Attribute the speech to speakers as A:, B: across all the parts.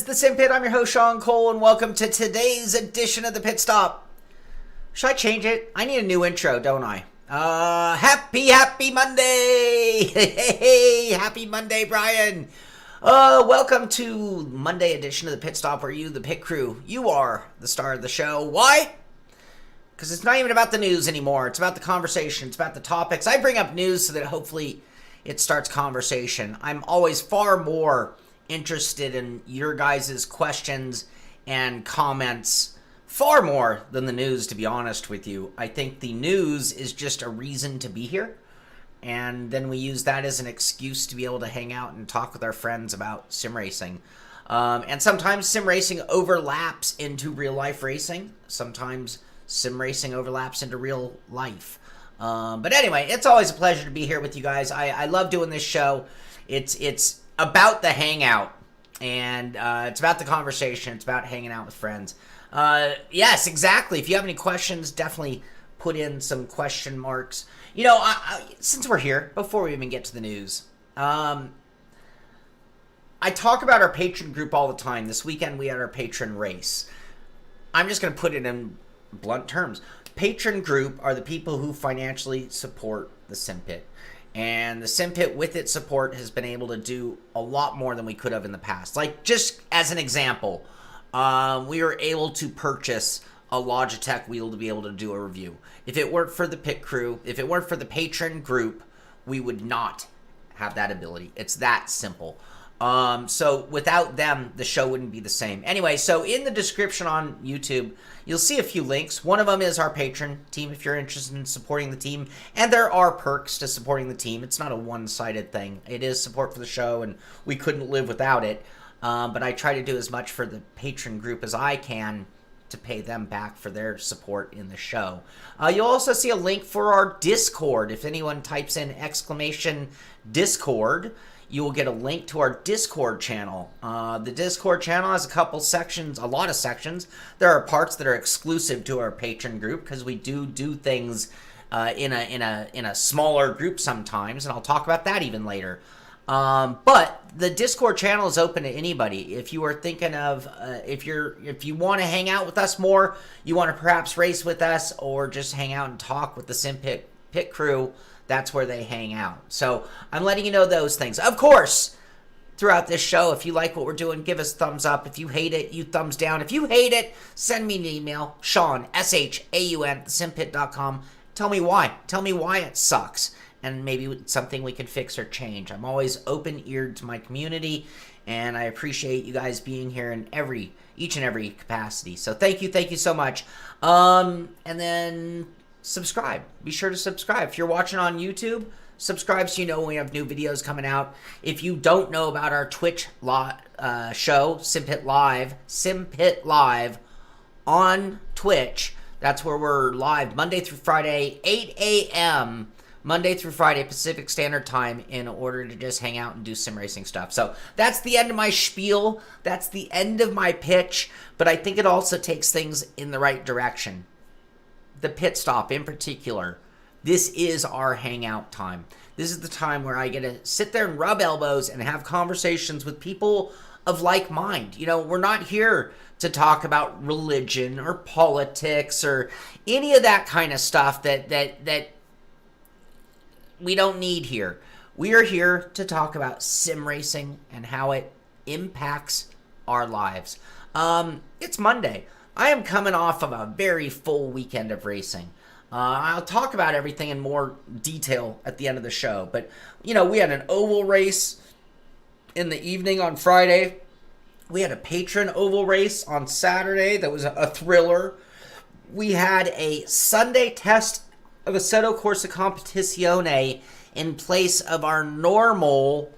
A: the Sim Pit. I'm your host, Shaun Cole, and welcome to today's edition of the Pitstop. Should I change it? I need a new intro, don't I? Happy Monday! Hey, happy Monday, Brian! Welcome to Monday edition of the Pitstop, where you, the pit crew, you are the star of the show. Why? Because it's not even about the news anymore. It's about the conversation. It's about the topics. I bring up news so that hopefully it starts conversation. I'm always far more interested in your guys' questions and comments, far more than the news, to be honest with you. I think the news is just a reason to be here, and then we use that as an excuse to be able to hang out and talk with our friends about sim racing. And sometimes sim racing overlaps into real life racing. Sometimes sim racing overlaps into real life. But anyway, it's always a pleasure to be here with you guys. I love doing this show. It's about the hangout, and it's about the conversation. It's about hanging out with friends. Yes, exactly. If you have any questions, definitely put in some question marks. You know, since we're here, before we even get to the news, I talk about our patron group all the time. This weekend we had our patron race. I'm just going to put it in blunt terms. Patron group are the people who financially support the Sim Pit. And the Sim Pit, with its support, has been able to do a lot more than we could have in the past. Like, just as an example, we were able to purchase a Logitech wheel to be able to do a review. If it weren't for the pit crew, if it weren't for the patron group, we would not have that ability. It's that simple. So without them, the show wouldn't be the same. Anyway, so in the description on YouTube, you'll see a few links. One of them is our Patron team if you're interested in supporting the team. And there are perks to supporting the team. It's not a one-sided thing. It is support for the show, and we couldn't live without it. But I try to do as much for the Patron group as I can to pay them back for their support in the show. You'll also see a link for our Discord. If anyone types in !Discord, you will get a link to our Discord channel. The Discord channel has a couple sections, a lot of sections. There are parts that are exclusive to our patron group because we do things in a smaller group sometimes, and I'll talk about that even later. But the Discord channel is open to anybody. If you are thinking of, if you want to hang out with us more, you want to perhaps race with us, or just hang out and talk with the Sim Pit crew, that's where they hang out. So I'm letting you know those things. Of course, throughout this show, if you like what we're doing, give us a thumbs up. If you hate it, you thumbs down. If you hate it, send me an email, Shaun, SHAUN, thesimpit.com. Tell me why. Tell me why it sucks, and maybe it's something we can fix or change. I'm always open-eared to my community, and I appreciate you guys being here in each and every capacity. So thank you so much. And then subscribe. Be sure to subscribe. If you're watching on YouTube, subscribe so you know when we have new videos coming out. If you don't know about our Twitch show, Simpit Live on Twitch, that's where we're live Monday through Friday, 8 a.m. Monday through Friday Pacific Standard Time, in order to just hang out and do sim racing stuff. So that's the end of my spiel. That's the end of my pitch, but I think it also takes things in the right direction. The pit stop in particular, this is our hangout time. This is the time where I get to sit there and rub elbows and have conversations with people of like mind. You know, we're not here to talk about religion or politics or any of that kind of stuff that we don't need here. We are here to talk about sim racing and how it impacts our lives. It's Monday. I am coming off of a very full weekend of racing. I'll talk about everything in more detail at the end of the show. But, you know, we had an oval race in the evening on Friday. We had a patron oval race on Saturday that was a thriller. We had a Sunday test of Assetto Corsa Competizione in place of our normal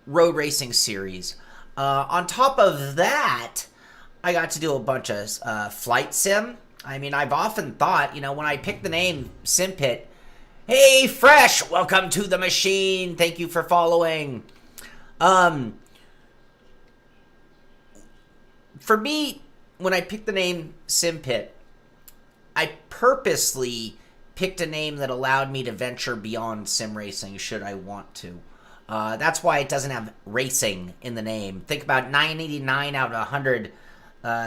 A: road racing series. On top of that, I got to do a bunch of flight sim. I mean, I've often thought, you know, when I picked the name Sim Pit, hey, Fresh, welcome to the machine. Thank you for following. For me, when I picked the name Sim Pit, I purposely picked a name that allowed me to venture beyond sim racing should I want to. That's why it doesn't have racing in the name. Think about 989 out of 100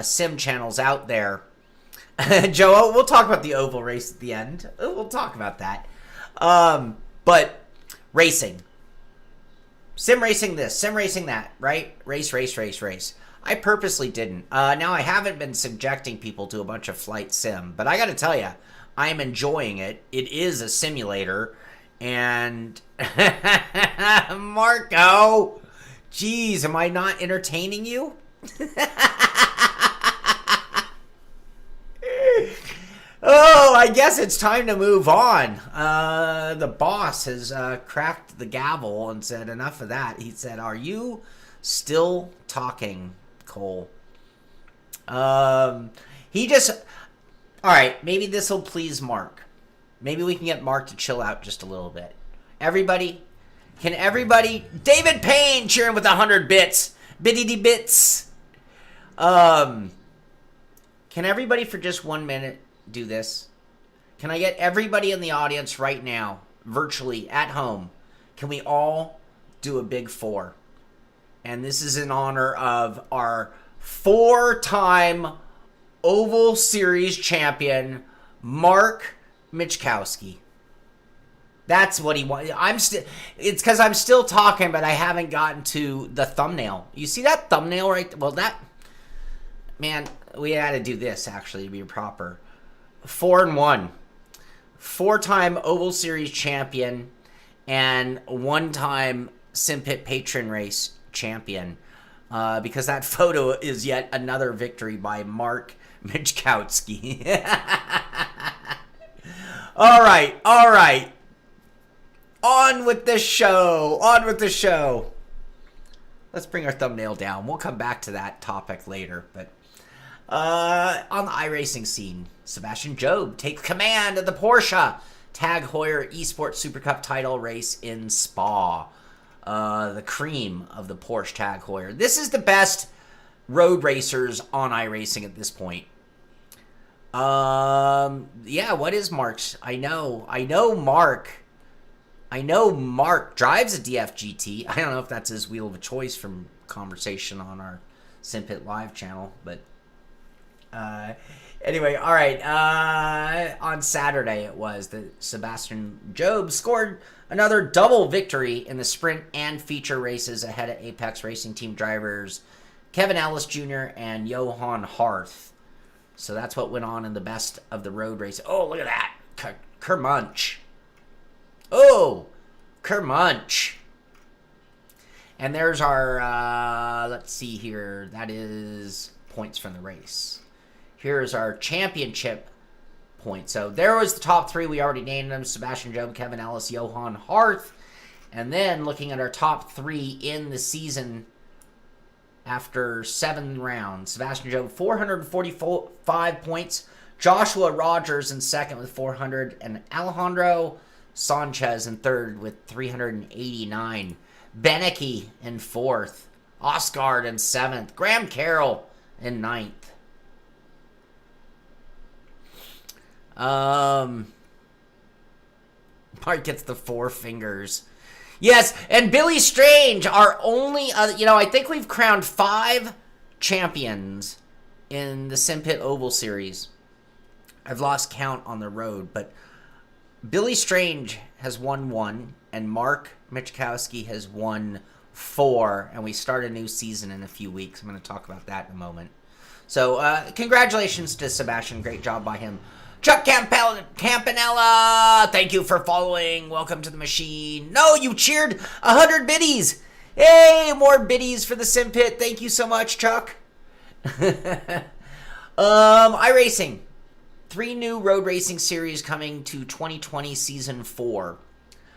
A: sim channels out there. Joe, we'll talk about the oval race at the end. We'll talk about that. But racing. Sim racing this, sim racing that, right? Race, race, race, race. I purposely didn't. Now, I haven't been subjecting people to a bunch of flight sim, but I got to tell you, I'm enjoying it. It is a simulator. And Marco, geez, am I not entertaining you? Oh, I guess it's time to move on. The boss has cracked the gavel and said, enough of that. He said, are you still talking, Cole? He just... All right, maybe this will please Mark. Maybe we can get Mark to chill out just a little bit. Everybody, can everybody... David Payne cheering with 100 bits. Bitty bits. Can everybody for just 1 minute do this? Can I get everybody in the audience right now, virtually, at home? Can we all do a big 4? And this is in honor of our 4-time Oval Series champion, Mark Michkowski. That's what he wants. It's because I'm still talking, but I haven't gotten to the thumbnail. You see that thumbnail right? Well, that... Man, we had to do this, actually, to be proper. 4-1. 4-time Oval Series champion and 1-time SimPit Patron Race champion. Because that photo is yet another victory by Mark Michkowski. All right. On with the show. Let's bring our thumbnail down. We'll come back to that topic later. But on the iRacing scene, Sebastian Job takes command of the Porsche Tag Heuer Esports Super Cup title race in Spa. The cream of the Porsche Tag Heuer. This is the best road racers on iRacing at this point. Yeah, what is Mark's? I know Mark drives a DFGT. I don't know if that's his wheel of choice from conversation on our SimPit Live channel, but anyway, all right. On Saturday it was that Sebastian Job scored another double victory in the sprint and feature races ahead of Apex Racing Team drivers Kevin Ellis Jr. and Johan Harth. So that's what went on in the best of the road race. Oh, look at that. Kermunch. Oh, Kermunch. And there's our, let's see here. That is points from the race. Here's our championship points. So there was the top 3. We already named them. Sebastian Job, Kevin Ellis, Johan Harth. And then looking at our top 3 in the season after 7 rounds. Sebastian Job, 445 points. Joshua Rogers in second with 400. And Alejandro Sanchez in third with 389. Beneke in fourth. Osgard in 7th. Graham Carroll in 9th. Mark gets the 4 fingers. Yes, and Billy Strange, our only other... I think we've crowned 5 champions in the SimPit Oval Series. I've lost count on the road, but Billy Strange has won 1, and Mark Michkowski has won 4, and we start a new season in a few weeks. I'm going to talk about that in a moment. So, congratulations to Sebastian. Great job by him. Chuck Campanella, thank you for following. Welcome to the machine. No, you cheered 100 biddies. Hey, more biddies for the SimPit. Thank you so much, Chuck. iRacing. 3 new road racing series coming to 2020 Season 4.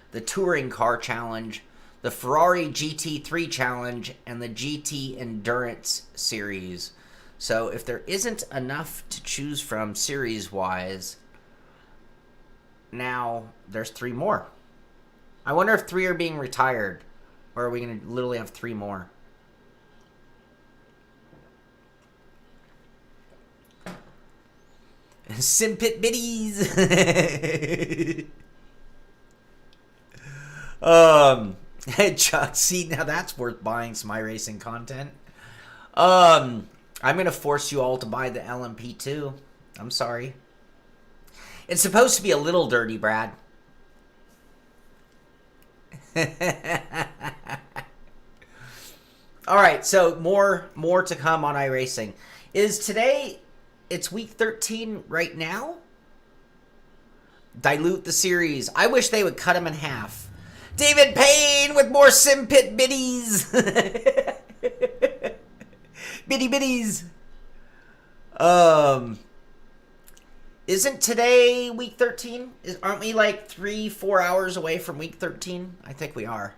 A: The Touring Car Challenge, the Ferrari GT3 Challenge, and the GT Endurance Series. So if there isn't enough to choose from series-wise, now there's 3 more. I wonder if 3 are being retired, or are we going to literally have 3 more? SimPit biddies. Chuck, see, now that's worth buying some iRacing content. I'm going to force you all to buy the LMP2. I'm sorry. It's supposed to be a little dirty, Brad. All right, so more to come on iRacing. Is today, it's week 13 right now? Dilute the series. I wish they would cut them in half. David Payne with more Sim Pit biddies. Biddy biddies. Isn't today week 13? Aren't we like 3-4 hours away from week 13? I think we are.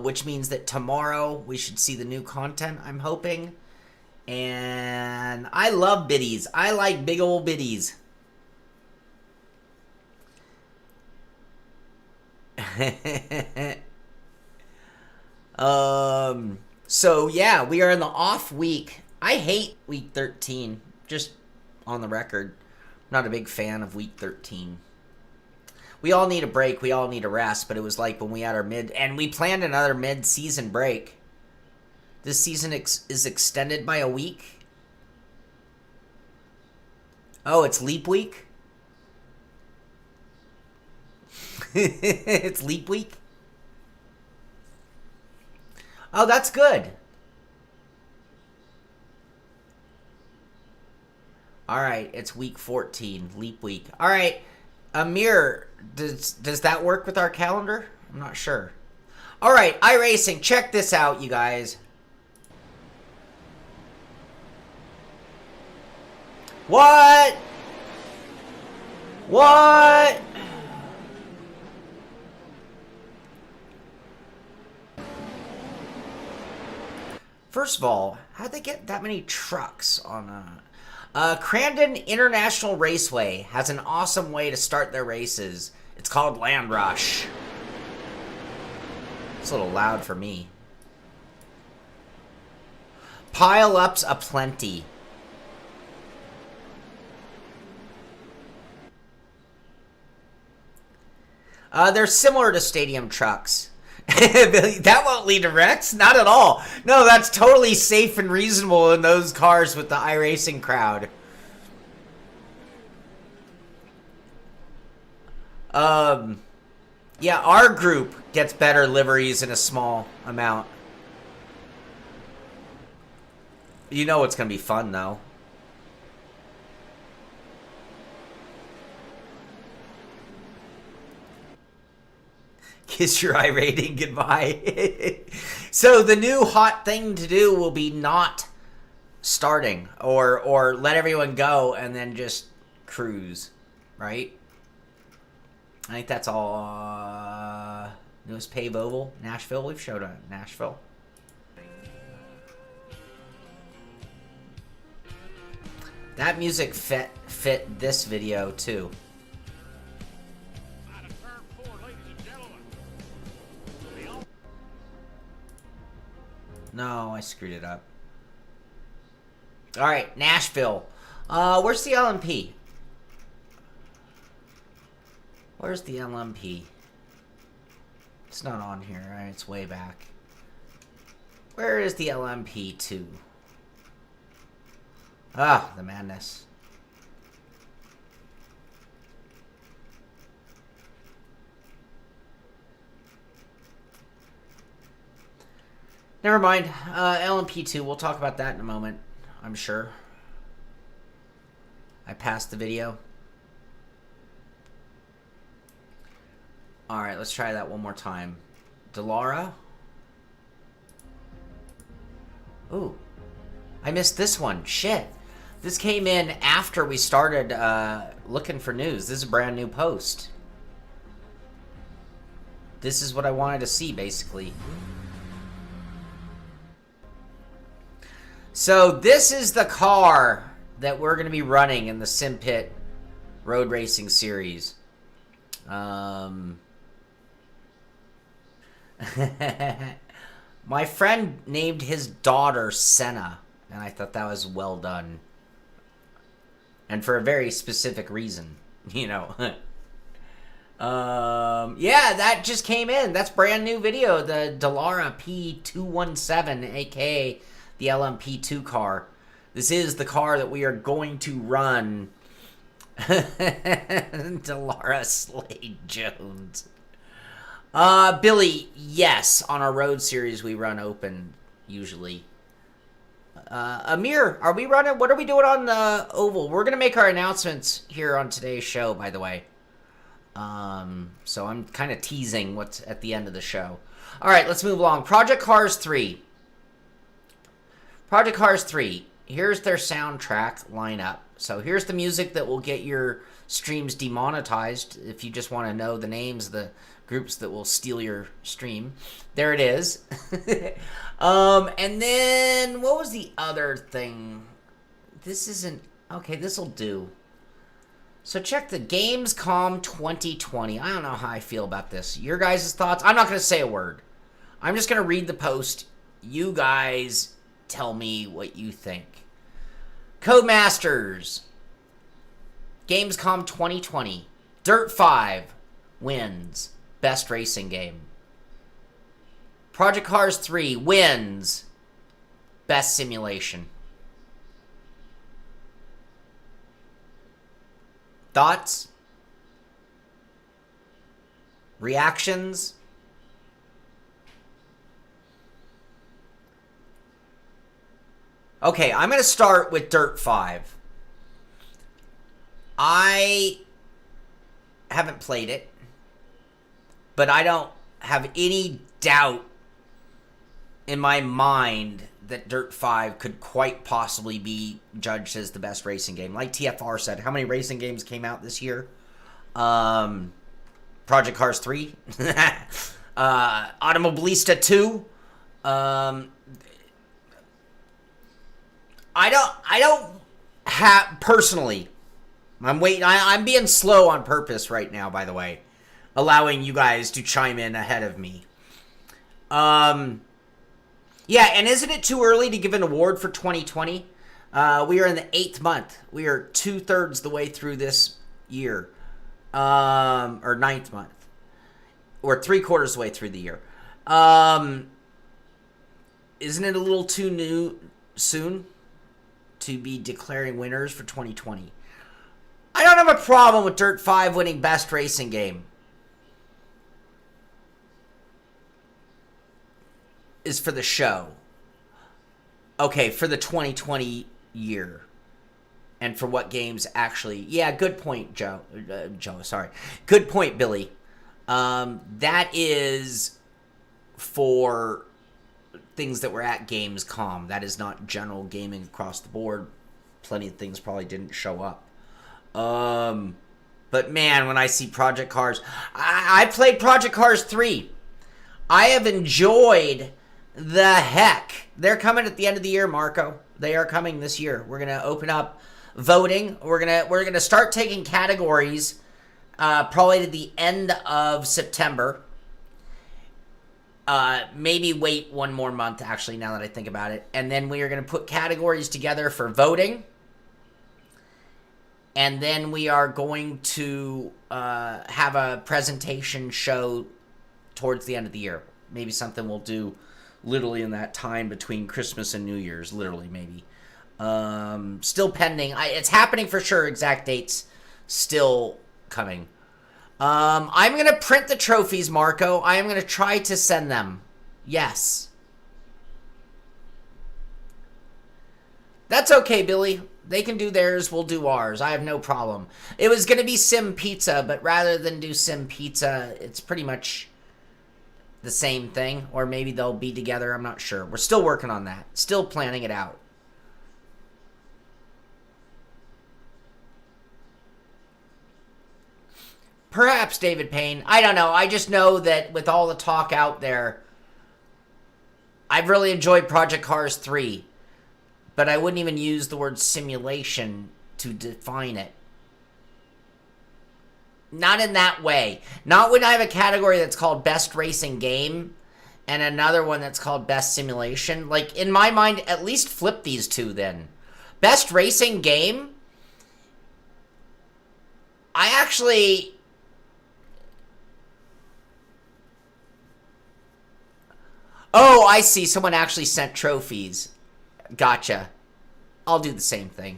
A: Which means that tomorrow we should see the new content, I'm hoping. And I love biddies. I like big old biddies. So yeah, we are in the off week. I hate week 13, just on the record. Not a big fan of week 13. We all need a break. We all need a rest. But it was like when we had our and we planned another mid-season break. This season is extended by a week. Oh, it's leap week? It's leap week? Oh, that's good. All right, it's week 14, leap week. All right, Amir, does that work with our calendar? I'm not sure. All right, iRacing, check this out, you guys. What? What? First of all, how'd they get that many trucks on Crandon International Raceway has an awesome way to start their races. It's called Landrush. It's a little loud for me. Pile-ups aplenty. They're similar to stadium trucks. That won't lead to wrecks? Not at all. No, that's totally safe and reasonable in those cars with the iRacing crowd. Yeah, our group gets better liveries in a small amount. You know it's going to be fun, though. Kiss your iRating goodbye. So the new hot thing to do will be not starting or let everyone go and then just cruise, right? I think that's all. Newest Pave Oval, Nashville. We've showed on Nashville. That music fit this video too. No, I screwed it up. All right, Nashville. Where's the LMP? Where's the LMP? It's not on here, right? It's way back. Where is the LMP2? Ah, the madness. Never mind. LMP2, we'll talk about that in a moment, I'm sure. I passed the video. Alright, let's try that one more time. Delara. Ooh. I missed this one. Shit. This came in after we started looking for news. This is a brand new post. This is what I wanted to see, basically. So this is the car that we're going to be running in the Sim Pit Road Racing Series. My friend named his daughter Senna, and I thought that was well done. And for a very specific reason, you know. Yeah, that just came in. That's brand new video. The Dallara P217, aka the LMP2 car. This is the car that we are going to run. Dallara Slade Jones. Billy, yes. On our road series, we run open usually. Amir, are we running? What are we doing on the oval? We're gonna make our announcements here on today's show, by the way. So I'm kind of teasing what's at the end of the show. All right, let's move along. Project Cars 3. Project Cars 3. Here's their soundtrack lineup. So here's the music that will get your streams demonetized if you just want to know the names of the groups that will steal your stream. There it is. And then what was the other thing? This isn't... Okay, this'll do. So check the Gamescom 2020. I don't know how I feel about this. Your guys' thoughts? I'm not going to say a word. I'm just going to read the post. You guys tell me what you think. Codemasters. Gamescom 2020. Dirt 5 wins Best Racing Game. Project Cars 3 wins Best Simulation. Thoughts? Reactions? Okay, I'm going to start with Dirt 5. I haven't played it, but I don't have any doubt in my mind that Dirt 5 could quite possibly be judged as the best racing game. Like TFR said, how many racing games came out this year? Project Cars 3. Automobilista 2. I don't have, personally, I'm waiting, I'm being slow on purpose right now, by the way, allowing you guys to chime in ahead of me. Yeah, and isn't it too early to give an award for 2020? We are in the 8th month. We are 2/3 the way through this year. Or 9th month. Or 3/4 the way through the year. Isn't it a little too soon to be declaring winners for 2020? I don't have a problem with Dirt 5 winning Best Racing Game. Is for the show. Okay, for the 2020 year. And for what games actually... Yeah, good point, Joe. Sorry. Good point, Billy. That is for things that were at Gamescom. That is not general gaming across the board. Plenty of things probably didn't show up. But man, when I see Project Cars... I played Project Cars 3. I have enjoyed... the heck. They're coming at the end of the year, Marco. They are coming this year. We're going to open up voting. We're going to start taking categories probably to the end of September. Maybe wait one more month, actually, now that I think about it. And then we are going to put categories together for voting. And then we are going to have a presentation show towards the end of the year. Maybe something we'll do literally in that time between Christmas and New Year's, literally, maybe. Still pending. It's happening for sure. Exact dates still coming. I'm going to print the trophies, Marco. I am going to try to send them. Yes. That's okay, Billy. They can do theirs. We'll do ours. I have no problem. It was going to be Sim Pizza, but rather than do Sim Pizza, it's pretty much... the same thing, or maybe they'll be together. I'm not sure. We're still working on that. Still planning it out. Perhaps David Payne. I don't know. I just know that with all the talk out there, I've really enjoyed Project Cars 3, but I wouldn't even use the word simulation to define it. Not in that way. Not when I have a category that's called Best Racing Game and another one that's called Best Simulation. Like, in my mind, at least flip these two then. Best Racing Game, I actually Oh, I see. Someone actually sent trophies. Gotcha. I'll do the same thing.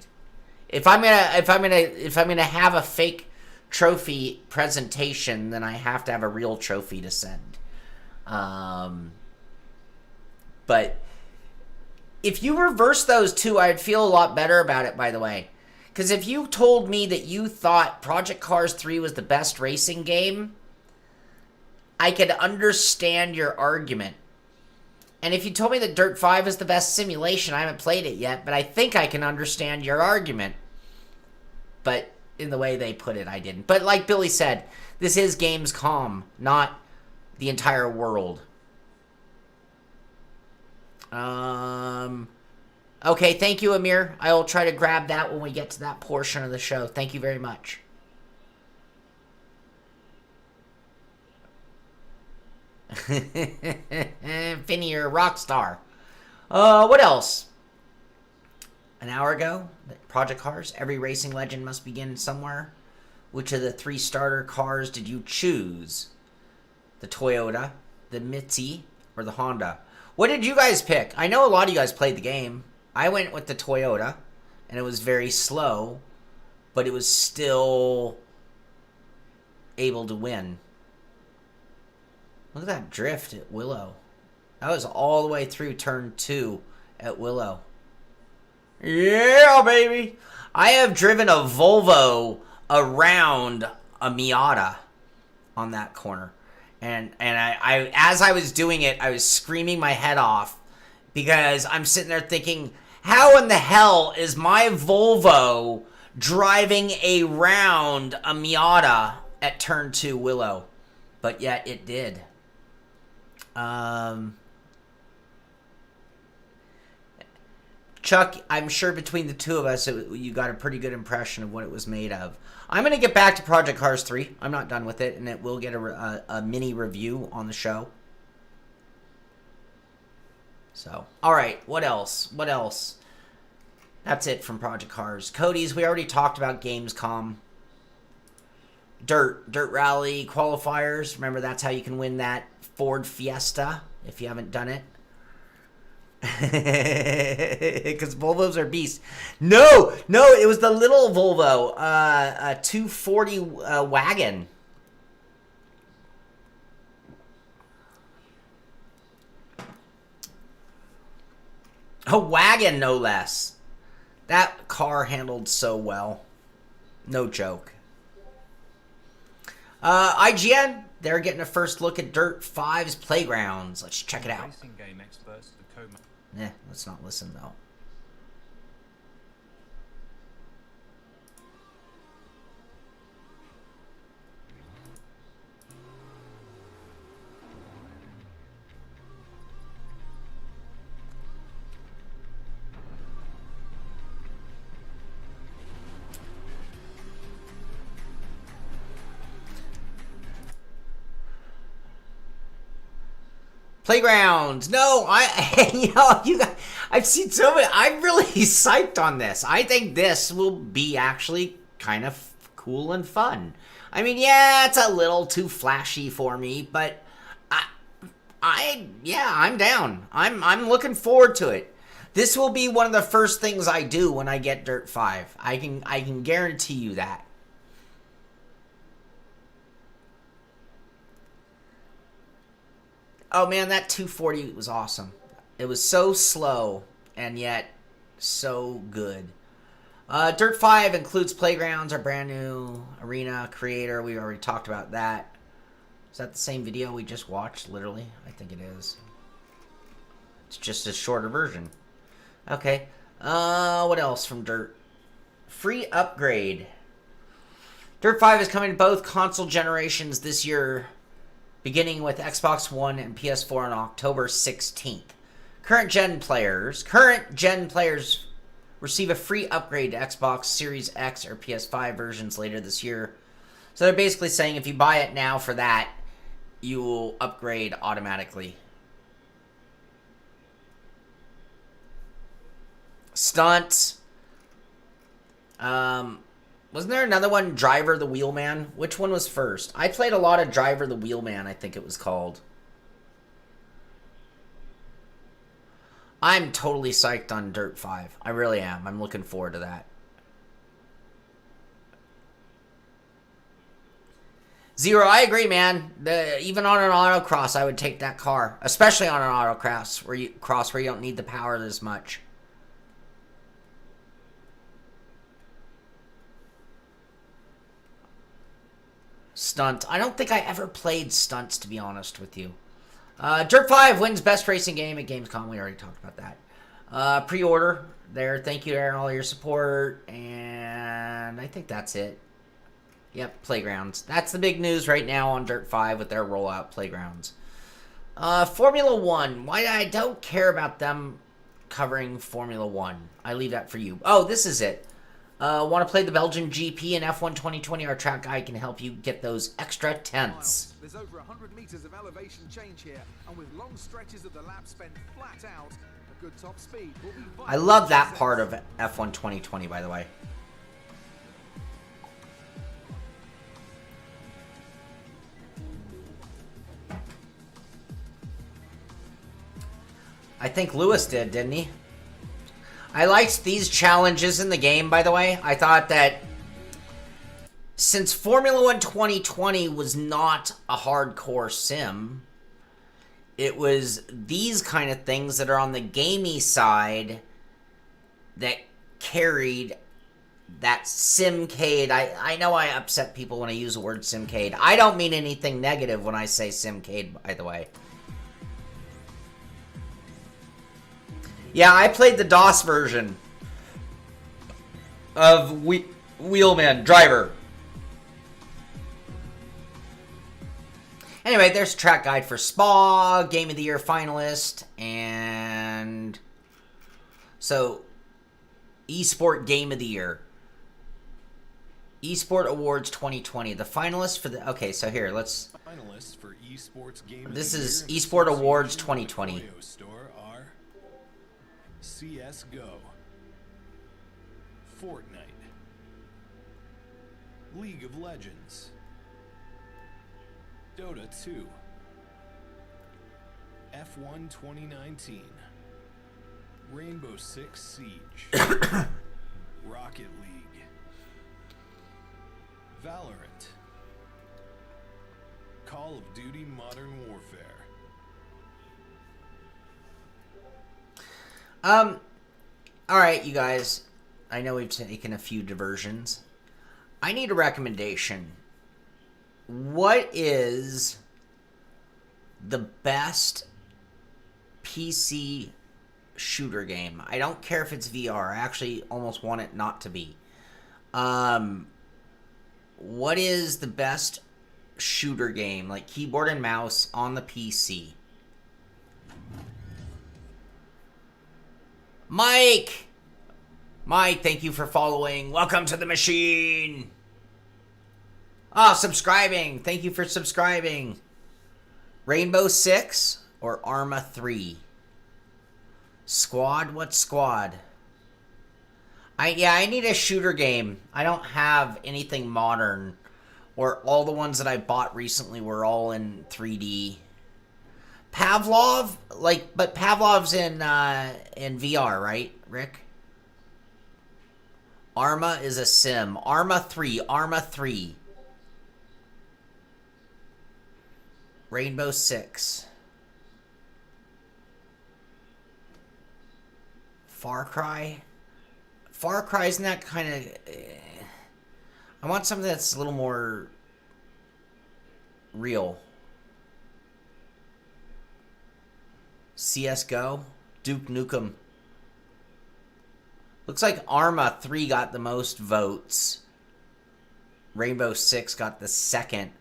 A: If I'm gonna have a fake trophy presentation, then I have to have a real trophy to send. But if you reverse those two, I'd feel a lot better about it, by the way. Because if you told me that you thought Project Cars 3 was the best racing game, I could understand your argument. And if you told me that Dirt 5 is the best simulation, I haven't played it yet, but I think I can understand your argument. But in the way they put it, I didn't. But like Billy said, this is Gamescom, not the entire world. Okay, thank you, Amir. I will try to grab that when we get to that portion of the show. Thank you very much. Finny, you're a rock star. What else? An hour ago, Project Cars. Every racing legend must begin somewhere. Which of the 3 starter cars did you choose? The Toyota, the Mitsubishi, or the Honda? What did you guys pick? I know a lot of you guys played the game. I went with the Toyota, and it was very slow, but it was still able to win. Look at that drift at Willow. That was all the way through turn 2 at Willow. Yeah, baby! I have driven a Volvo around a Miata on that corner. And I as I was doing it, I was screaming my head off because I'm sitting there thinking, how in the hell is my Volvo driving around a Miata at turn 2 Willow? But yet it did. Chuck, I'm sure between the two of us, you got a pretty good impression of what it was made of. I'm going to get back to Project Cars 3. I'm not done with it, and it will get a mini review on the show. So, all right, what else? What else? That's it from Project Cars. Cody's, we already talked about Gamescom. Dirt Rally qualifiers. Remember, that's how you can win that Ford Fiesta if you haven't done it. Because Volvos are beasts. No, it was the little Volvo, a 240 wagon. A wagon, no less. That car handled so well. No joke. IGN, they're getting a first look at Dirt 5's playgrounds. Let's check it out. Let's not listen though. Playgrounds. No, I've seen so many. I'm really psyched on this. I think this will be actually kind of cool and fun. I mean, yeah, it's a little too flashy for me, but I'm down. I'm looking forward to it. This will be one of the first things I do when I get Dirt 5. I can guarantee you that. Oh man, that 240 was awesome. It was so slow and yet so good. Dirt 5 includes playgrounds, our brand new arena creator. We already talked about that. Is that the same video we just watched, literally? I think it is. It's just a shorter version. Okay. What else from Dirt? Free upgrade. Dirt 5 is coming to both console generations this year, beginning with Xbox One and PS4 on October 16th. Current gen players receive a free upgrade to Xbox Series X or PS5 versions later this year. So they're basically saying if you buy it now for that, you will upgrade automatically. Stunts. Wasn't there another one, Driver the Wheelman? Which one was first? I played a lot of Driver the Wheelman, I think it was called. I'm totally psyched on Dirt 5. I really am. I'm looking forward to that. Zero, I agree, man. Even on an autocross, I would take that car, especially on an autocross where you don't need the power as much. Stunt. I don't think I ever played Stunts, to be honest with you. Dirt 5 wins best racing game at Gamescom. We already talked about that. Pre-order there. Thank you, Aaron, all your support. And I think that's it. Yep, Playgrounds. That's the big news right now on Dirt 5 with their rollout, Playgrounds. Formula 1. Why I don't care about them covering Formula 1. I leave that for you. Oh, this is it. Want to play the Belgian GP and F1 2020? Our track guide can help you get those extra tenths.
B: There's over 100 meters of elevation change here, and with long stretches of the lap spent flat out, a good top speed will be vital.
A: I love that part of F1 2020, by the way. I think Lewis did, didn't he? I liked these challenges in the game, by the way. I thought that since Formula 1 2020 was not a hardcore sim, it was these kind of things that are on the gamey side that carried that simcade. I know I upset people when I use the word simcade. I don't mean anything negative when I say simcade, by the way. Yeah, I played the DOS version of Wheelman Driver. Anyway, there's a track guide for Spa, Game of the Year finalist, and so Esport Game of the Year. Esport Awards 2020. The finalists for the... Okay, so here, let's... Finalists for Esports Game of this is Esport Awards 2020. CSGO,
C: Fortnite, League of Legends, Dota 2, F1 2019, Rainbow Six Siege, Rocket League, Valorant, Call of Duty Modern Warfare.
A: Alright, you guys. I know we've taken a few diversions. I need a recommendation. What is the best PC shooter game? I don't care if it's VR. I actually almost want it not to be. What is the best shooter game, like keyboard and mouse, on the PC? Mike, thank you for following. Welcome to the machine. Subscribing. Thank you for subscribing. Rainbow Six or Arma 3? Squad? What squad? I need a shooter game. I don't have anything modern, or all the ones that I bought recently were all in 3D. Pavlov, but Pavlov's in VR, right, Rick? Arma is a sim. Arma 3. Rainbow Six. Far Cry? Far Cry, isn't that kind of... I want something that's a little more real. CSGO? Duke Nukem. Looks like Arma 3 got the most votes. Rainbow Six got the second.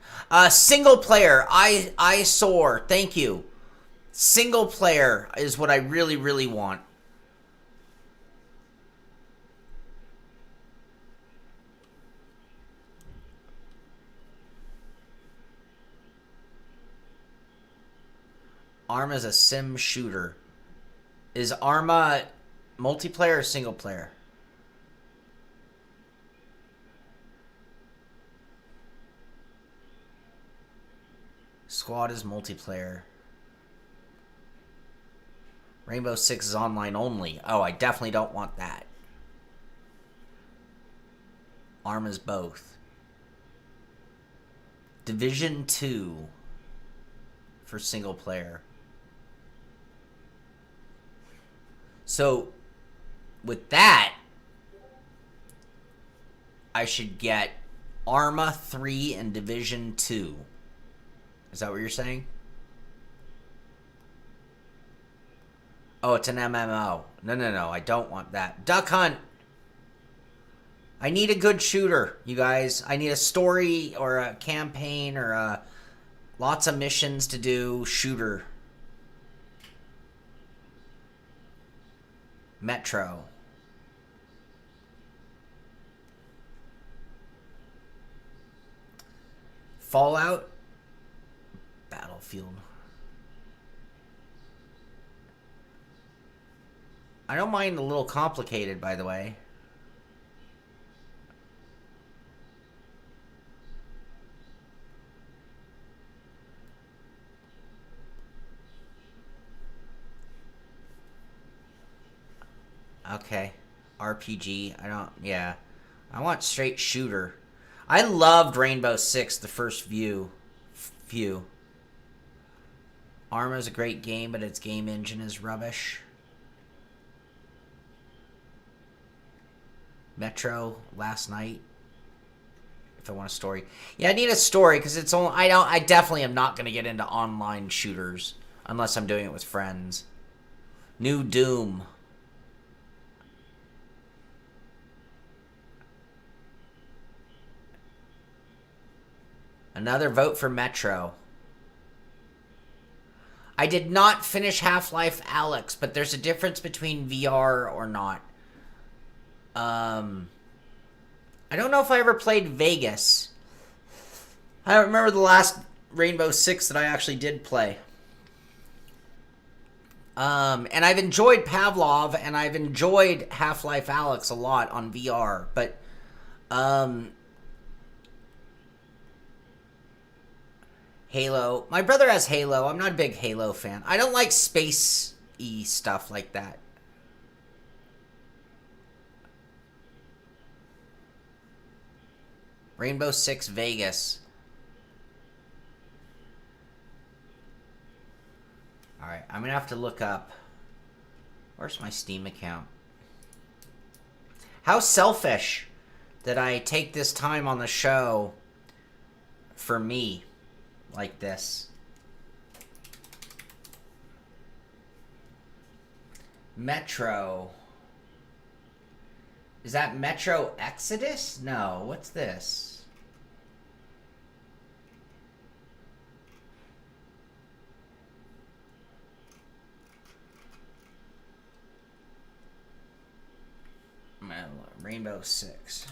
A: Single player. I soar. Thank you. Single player is what I really, really want. Arma is a sim shooter. Is Arma multiplayer or single player? Squad is multiplayer. Rainbow Six is online only. Oh, I definitely don't want that. Arma's both. Division 2 for single player. So, with that, I should get Arma 3 and Division 2. Is that what you're saying? Oh, it's an MMO. No, I don't want that. Duck Hunt! I need a good shooter, you guys. I need a story or a campaign or lots of missions to do shooter. Metro. Fallout. Battlefield. I don't mind a little complicated, by the way. Okay. RPG. Yeah. I want straight shooter. I loved Rainbow Six, the first few. Arma's a great game, but its game engine is rubbish. Metro, last night. If I want a story. Yeah, I need a story, because it's only... I definitely am not going to get into online shooters. Unless I'm doing it with friends. New Doom. Another vote for Metro. I did not finish Half-Life Alyx, but there's a difference between VR or not. I don't know if I ever played Vegas. I don't remember the last Rainbow Six that I actually did play. And I've enjoyed Pavlov, and I've enjoyed Half-Life Alyx a lot on VR, but, Halo. My brother has Halo. I'm not a big Halo fan. I don't like space-y stuff like that. Rainbow Six Vegas. Alright, I'm going to have to look up... Where's my Steam account? How selfish that I take this time on the show for me like this. Metro. Is that Metro Exodus? No, what's this? Rainbow Six.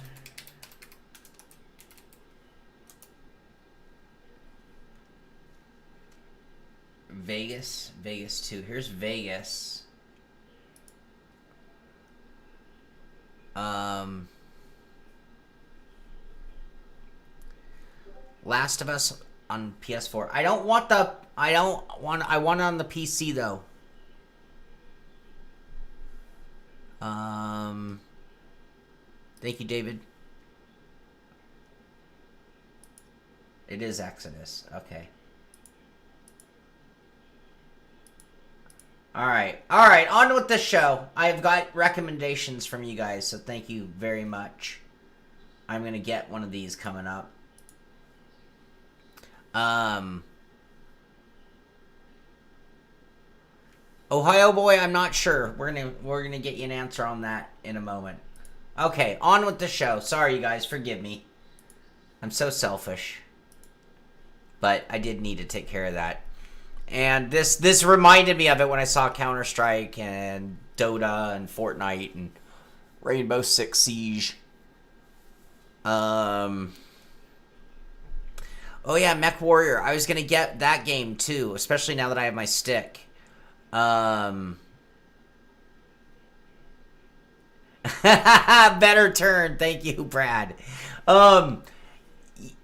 A: Vegas. Vegas 2. Here's Vegas. Last of Us on PS4. I want it on the PC though. Thank you, David. It is Exodus. Okay. Alright, on with the show. I've got recommendations from you guys, so thank you very much. I'm gonna get one of these coming up. Ohio boy, I'm not sure. We're gonna get you an answer on that in a moment. Okay, on with the show. Sorry, you guys, forgive me. I'm so selfish. But I did need to take care of that. And this reminded me of it when I saw Counter-Strike and Dota and Fortnite and Rainbow Six Siege. Oh yeah, Mech Warrior. I was gonna get that game too, especially now that I have my stick. Better turn. Thank you, Brad.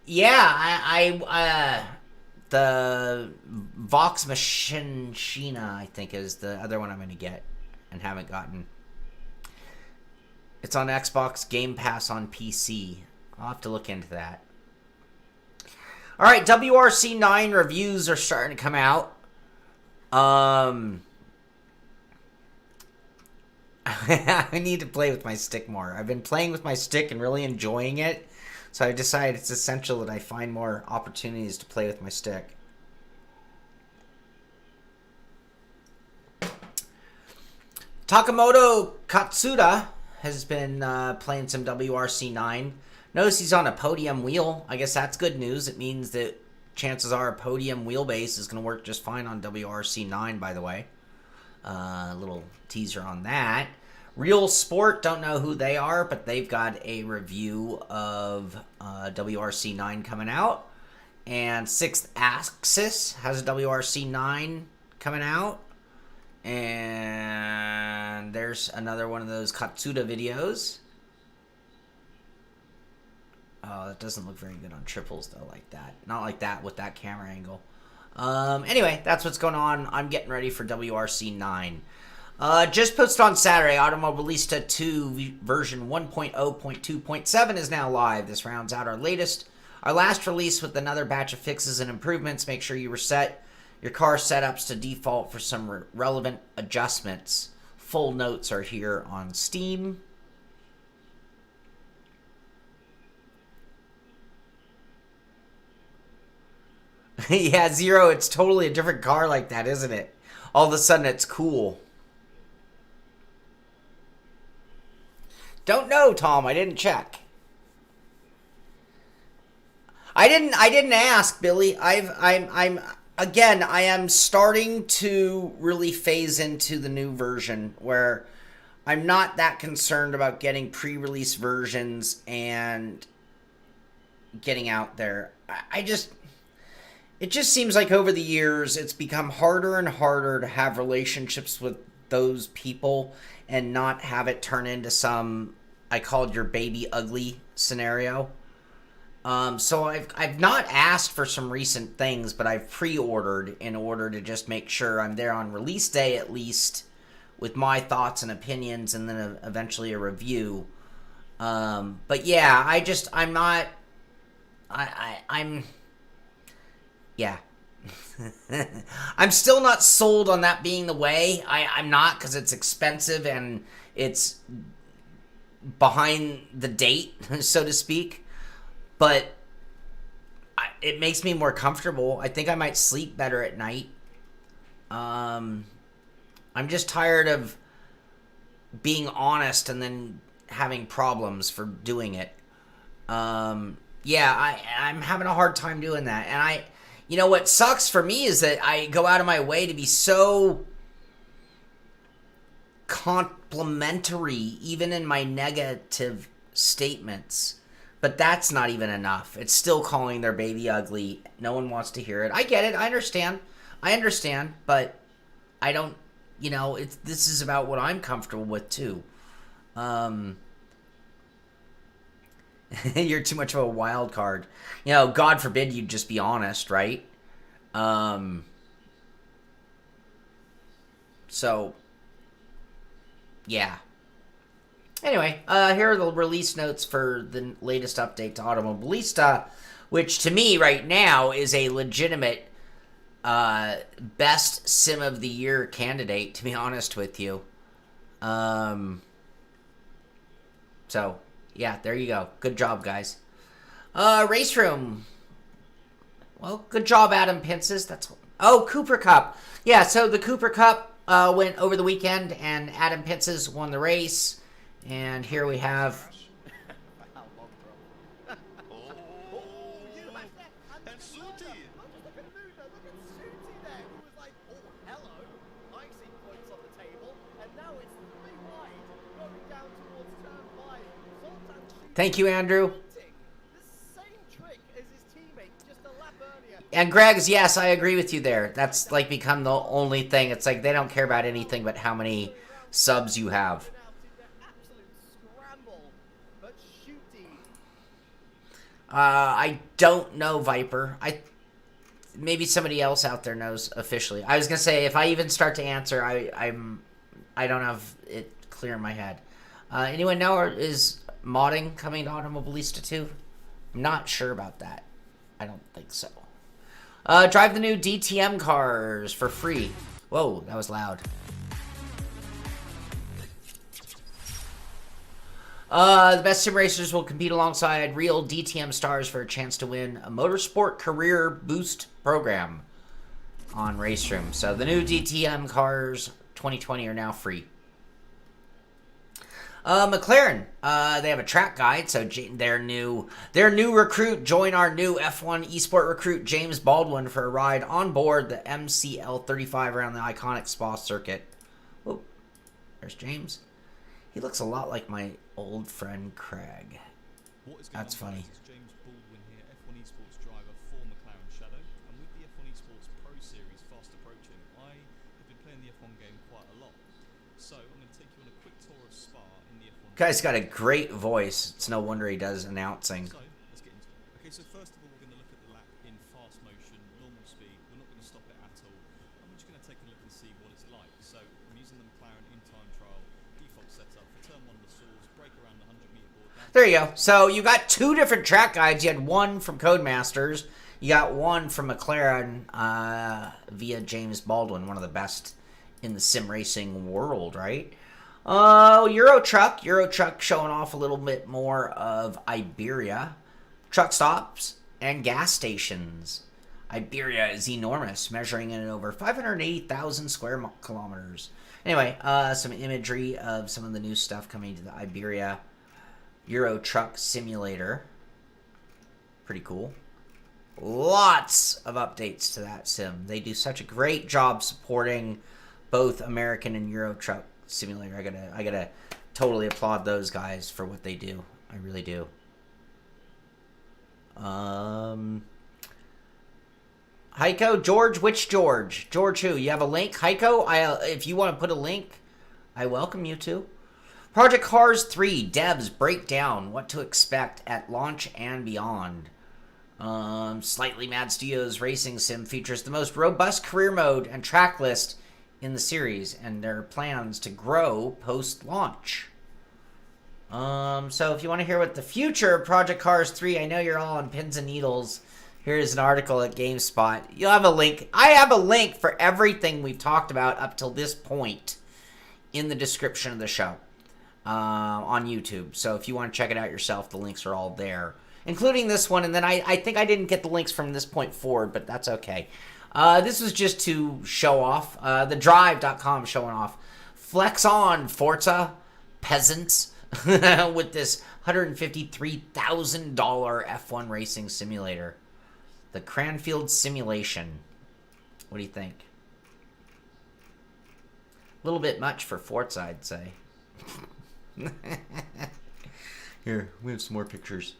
A: Yeah, I the Vox Machina, I think, is the other one I'm going to get and haven't gotten. It's on Xbox Game Pass on PC. I'll have to look into that. All right, WRC9 reviews are starting to come out. I need to play with my stick more. I've been playing with my stick and really enjoying it. So I decided it's essential that I find more opportunities to play with my stick. Takamoto Katsuda has been playing some WRC9. Notice he's on a podium wheel. I guess that's good news. It means that chances are a podium wheelbase is going to work just fine on WRC9, by the way. A little teaser on that. Real Sport, don't know who they are, but they've got a review of WRC9 coming out. And Sixth Axis has a WRC9 coming out. And there's another one of those Katsuda videos. Oh, that doesn't look very good on triples, though, like that. Not like that with that camera angle. Anyway, that's what's going on. I'm getting ready for WRC9. Just posted on Saturday, Automobilista 2 version 1.0.2.7 is now live. This rounds out our last release with another batch of fixes and improvements. Make sure you reset your car setups to default for some relevant adjustments. Full notes are here on Steam. Yeah, Zero, it's totally a different car like that, isn't it? All of a sudden it's cool. Don't know, Tom. I didn't check. I didn't ask, Billy. I am starting to really phase into the new version where I'm not that concerned about getting pre-release versions and getting out there. It just seems like over the years it's become harder and harder to have relationships with those people and not have it turn into some, I called your baby ugly scenario. So I've not asked for some recent things, but I've pre-ordered in order to just make sure I'm there on release day at least with my thoughts and opinions and then eventually a review. But yeah, yeah. I'm still not sold on that being the way. I'm not, because it's expensive and it's behind the date, so to speak. But it makes me more comfortable. I think I might sleep better at night. I'm just tired of being honest and then having problems for doing it. Yeah, I'm having a hard time doing that. And you know what sucks for me is that I go out of my way to be so complimentary, even in my negative statements. But that's not even enough. It's still calling their baby ugly. No one wants to hear it. I get it. I understand. But I don't, this is about what I'm comfortable with too. You're too much of a wild card. God forbid you'd just be honest, right? So, yeah. Anyway, here are the release notes for the latest update to Automobilista, which to me right now is a legitimate best sim of the year candidate, to be honest with you. So, yeah, there you go. Good job, guys. Race Room. Well, good job, Adam Pinces. Cooper Cup. Yeah, so the Cooper Cup went over the weekend, and Adam Pinces won the race. And here we have... Thank you, Andrew. And Greg's, yes, I agree with you there. That's like become the only thing. It's like they don't care about anything but how many subs you have. I don't know, Viper. I maybe somebody else out there knows officially. I was gonna say if I even start to answer, I don't have it clear in my head. Anyone know, or is modding coming to Automobilista 2? I'm not sure about that. I don't think so. Drive the new DTM cars for free. Whoa, that was loud. The best sim racers will compete alongside real DTM stars for a chance to win a Motorsport Career Boost program on Raceroom. So the new DTM cars 2020 are now free. McLaren, they have a track guide, so their new recruit join our new F1 Esport recruit James Baldwin for a ride on board the MCL35 around the iconic Spa circuit. Oh, there's James. He looks a lot like my old friend Craig. That's funny.
D: James Baldwin here, F1 Esports driver for McLaren Shadow, and with the F1 Esports Pro Series fast approaching, I have been playing the F1 game quite a lot. So I'm going to take you on a quick tour of Spa in the F1.
A: Guy's got a great voice. It's no wonder he does announcing.
D: So let's get into it. Okay, so first of all, we're going to look at the lap in fast motion, normal speed. We're not going to stop it at all. And we're just going to take a look and see what it's like. So I'm using the McLaren in time trial default setup for turn 1 the source, brake around the 100-meter board.
A: There you go. So you got 2 different track guides. You had one from Codemasters. You got one from McLaren via James Baldwin, one of the best in the sim racing world, right? Euro Truck showing off a little bit more of Iberia. Truck stops and gas stations. Iberia is enormous, measuring in over 580,000 square kilometers. Anyway, some imagery of some of the new stuff coming to the Iberia Euro Truck Simulator. Pretty cool. Lots of updates to that sim. They do such a great job supporting both American and Euro Truck Simulator. I gotta totally applaud those guys for what they do. I really do. Heiko, George, which George? George who? You have a link? Heiko, if you want to put a link, I welcome you to. Project Cars 3 devs break down what to expect at launch and beyond. Slightly Mad Studios Racing Sim features the most robust career mode and track list in the series, and their plans to grow post-launch. So if you want to hear what the future of Project Cars 3, I know you're all on pins and needles. Here's an article at GameSpot. You'll have a link. I have a link for everything we've talked about up till this point in the description of the show on YouTube. So if you want to check it out yourself, the links are all there, including this one. And then I think I didn't get the links from this point forward, but that's okay. This was just to show off. TheDrive.com showing off. Flex on, Forza, peasants, with this $153,000 F1 racing simulator. The Cranfield Simulation. What do you think? A little bit much for Forza, I'd say. Here, we have some more pictures.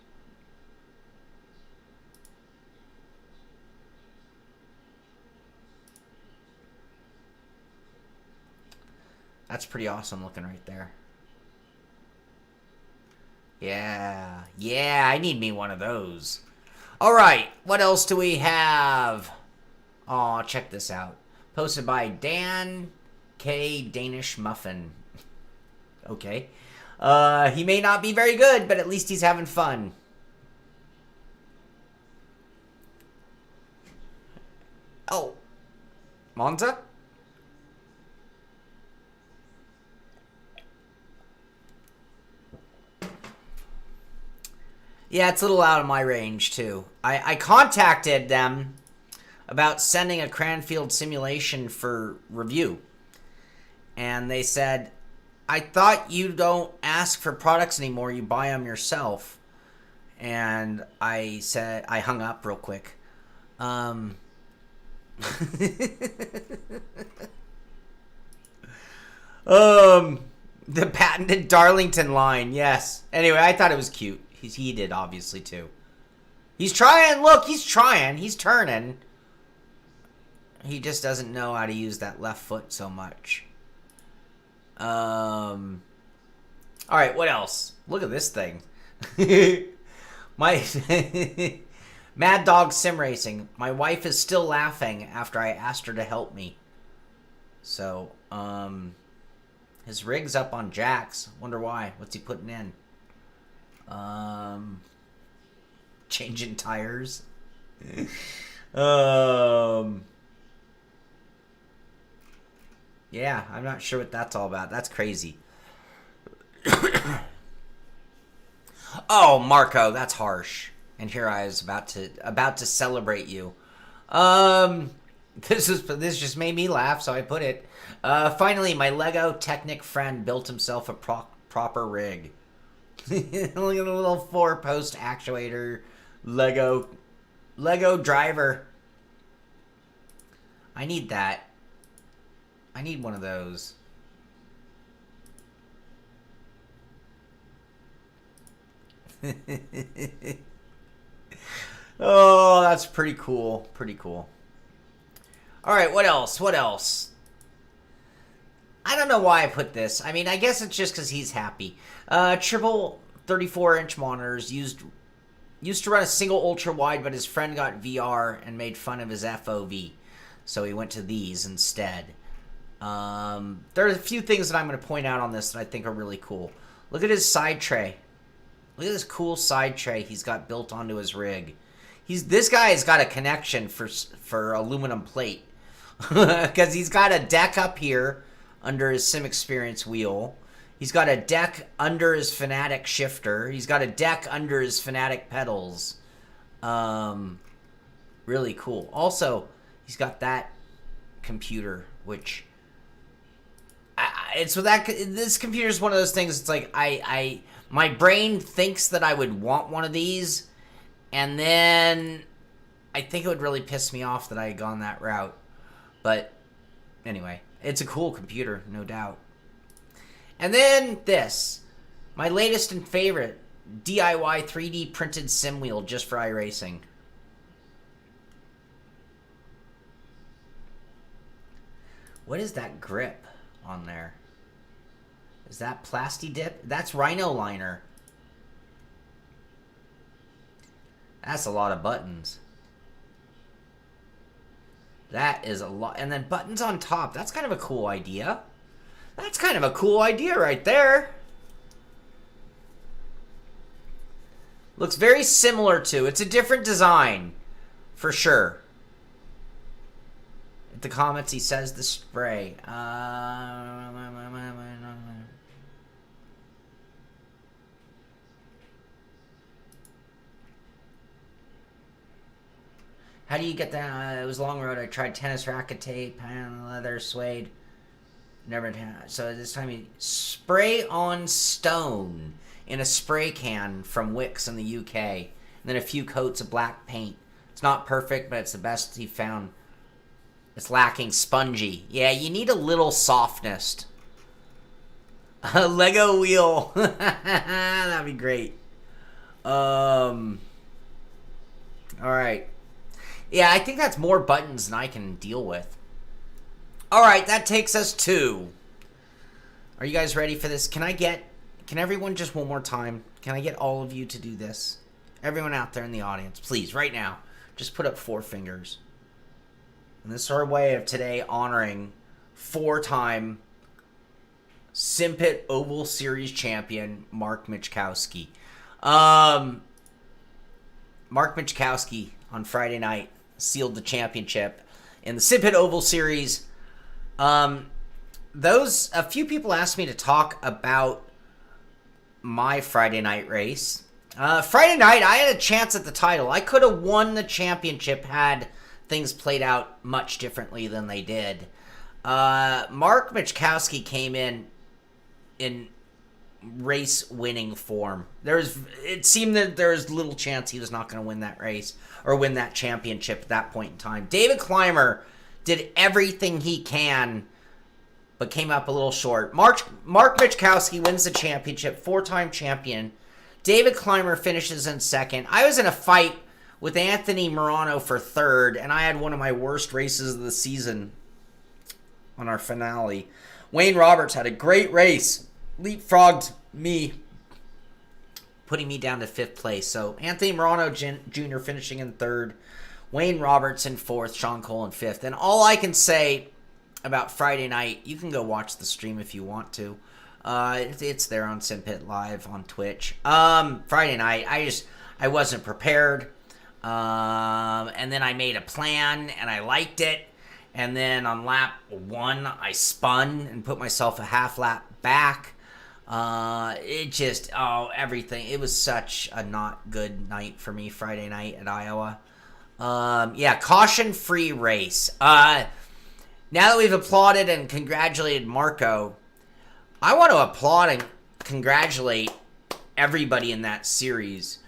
A: That's pretty awesome looking right there. Yeah, I need me one of those. All right, what else do we have? Oh, check this out. Posted by Dan K. Danish Muffin. Okay. He may not be very good, but at least he's having fun. Oh. Monza? Yeah, it's a little out of my range, too. I contacted them about sending a Cranfield simulation for review. And they said, I thought you don't ask for products anymore, you buy them yourself. And I said, I hung up real quick. The patented Darlington line, yes. Anyway, I thought it was cute. He did, obviously, too. He's trying. Look, he's trying. He's turning. He just doesn't know how to use that left foot so much. All right, what else? Look at this thing. My Mad Dog Sim Racing. My wife is still laughing after I asked her to help me. So, his rig's up on jacks. Wonder why. What's he putting in? Changing tires. Yeah, I'm not sure what that's all about. That's crazy. Oh, Marco, that's harsh. And here I was about to celebrate you. This just made me laugh, so I put it. Finally, my Lego Technic friend built himself a proper rig. Look at the little 4-post actuator Lego driver. I need that. I need one of those. Oh, that's pretty cool. Pretty cool. All right, what else? What else? I don't know why I put this. I mean, I guess it's just because he's happy. Triple 34-inch monitors used to run a single ultra-wide, but his friend got VR and made fun of his FOV. So he went to these instead. There are a few things that I'm going to point out on this that I think are really cool. Look at his side tray. Look at this cool side tray he's got built onto his rig. This guy's got a connection for aluminum plate. Because he's got a deck up here under his SimXperience wheel. He's got a deck under his Fanatic shifter. He's got a deck under his Fanatic pedals. Really cool. Also, he's got that computer, which... this computer is one of those things. It's like my brain thinks that I would want one of these, and then I think it would really piss me off that I had gone that route. But anyway, it's a cool computer, no doubt. And then this, my latest and favorite DIY 3D printed sim wheel just for iRacing. What is that grip on there? Is that Plasti Dip? That's Rhino Liner. That's a lot of buttons. That is a lot. And then buttons on top. That's kind of a cool idea. That's kind of a cool idea right there. Looks very similar to. It's a different design. For sure. In the comments he says the spray. How do you get that? It was a long road. I tried tennis racket tape, and leather, suede. Never had. So this time he spray on stone in a spray can from Wix in the UK. And then a few coats of black paint. It's not perfect, but it's the best he found. It's lacking spongy. Yeah, you need a little softness. A Lego wheel. That'd be great. Alright. Yeah, I think that's more buttons than I can deal with. Alright, that takes us to... Are you guys ready for this? Can everyone just one more time, can I get all of you to do this? Everyone out there in the audience, please, right now, just put up 4 fingers. And this is our way of today honoring 4-time Simpit Oval Series champion, Mark Michkowski. Mark Michkowski on Friday night sealed the championship in the Simpit Oval Series. A few people asked me to talk about my Friday night race. Friday night, I had a chance at the title. I could have won the championship had things played out much differently than they did. Mark Michkowski came in race-winning form. It seemed that there was little chance he was not going to win that race or win that championship at that point in time. David Clymer did everything he can, but came up a little short. Mark Michkowski wins the championship, 4-time champion. David Clymer finishes in second. I was in a fight with Anthony Morano for third, and I had one of my worst races of the season on our finale. Wayne Roberts had a great race. Leapfrogged me putting me down to 5th place. So Anthony Morano Jr. finishing in 3rd, Wayne Roberts in 4th, Shaun Cole in 5th. And all I can say about Friday night, you can go watch the stream if you want to. It's there on SimPit Live on Twitch. Friday night, I wasn't prepared. And then I made a plan and I liked it. And then on lap 1, I spun and put myself a half lap back. Everything. It was such a not good night for me Friday night at Iowa. Caution-free race. Now that we've applauded and congratulated Marco, I want to applaud and congratulate everybody in that series.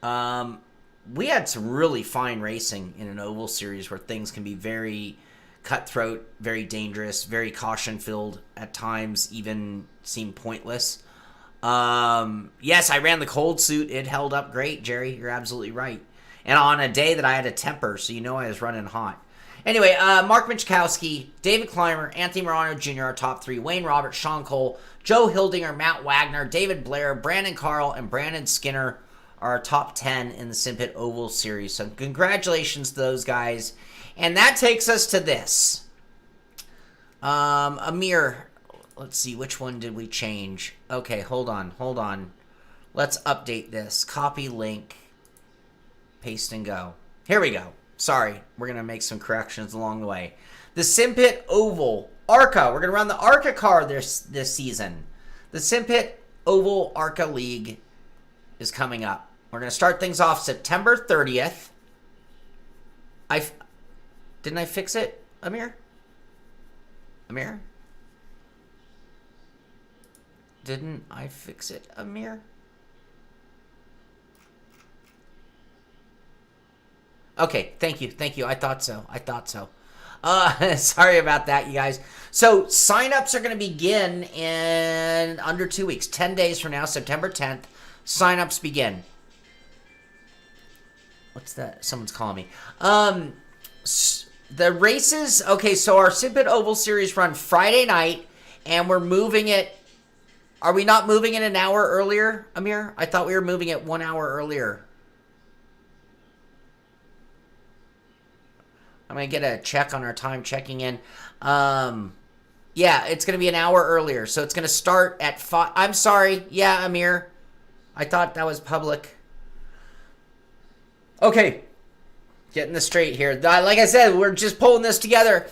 A: We had some really fine racing in an oval series where things can be very cutthroat, very dangerous, very caution-filled, at times even seem pointless. Yes, I ran the cold suit. It held up great, Jerry. You're absolutely right. And on a day that I had a temper, so you know I was running hot. Anyway, Mark Michkowski, David Clymer, Anthony Morano Jr. are top 3. Wayne Roberts, Shaun Cole, Joe Hildinger, Matt Wagner, David Blair, Brandon Carl, and Brandon Skinner are our top 10 in the SimPit Oval Series. So congratulations to those guys. And that takes us to this. Amir, let's see, which one did we change? Okay, hold on. Let's update this. Copy link, paste and go. Here we go. Sorry, we're going to make some corrections along the way. The SimPit Oval ARCA. We're going to run the ARCA car this season. The SimPit Oval ARCA League is coming up. We're going to start things off September 30th. Didn't I fix it, Amir? Didn't I fix it, Amir? Okay, thank you. I thought so. Sorry about that, you guys. So, sign-ups are going to begin in under 2 weeks. 10 days from now, September 10th, sign-ups begin. What's that? Someone's calling me. The races, okay, so our SimPit Oval Series run Friday night, and we're moving it. Are we not moving it an hour earlier, Amir? I thought we were moving it 1 hour earlier. I'm going to get a check on our time checking in. Yeah, it's going to be an hour earlier, so it's going to start at 5. I'm sorry. Yeah, Amir. I thought that was public. Okay. Getting this straight here. Like I said, we're just pulling this together.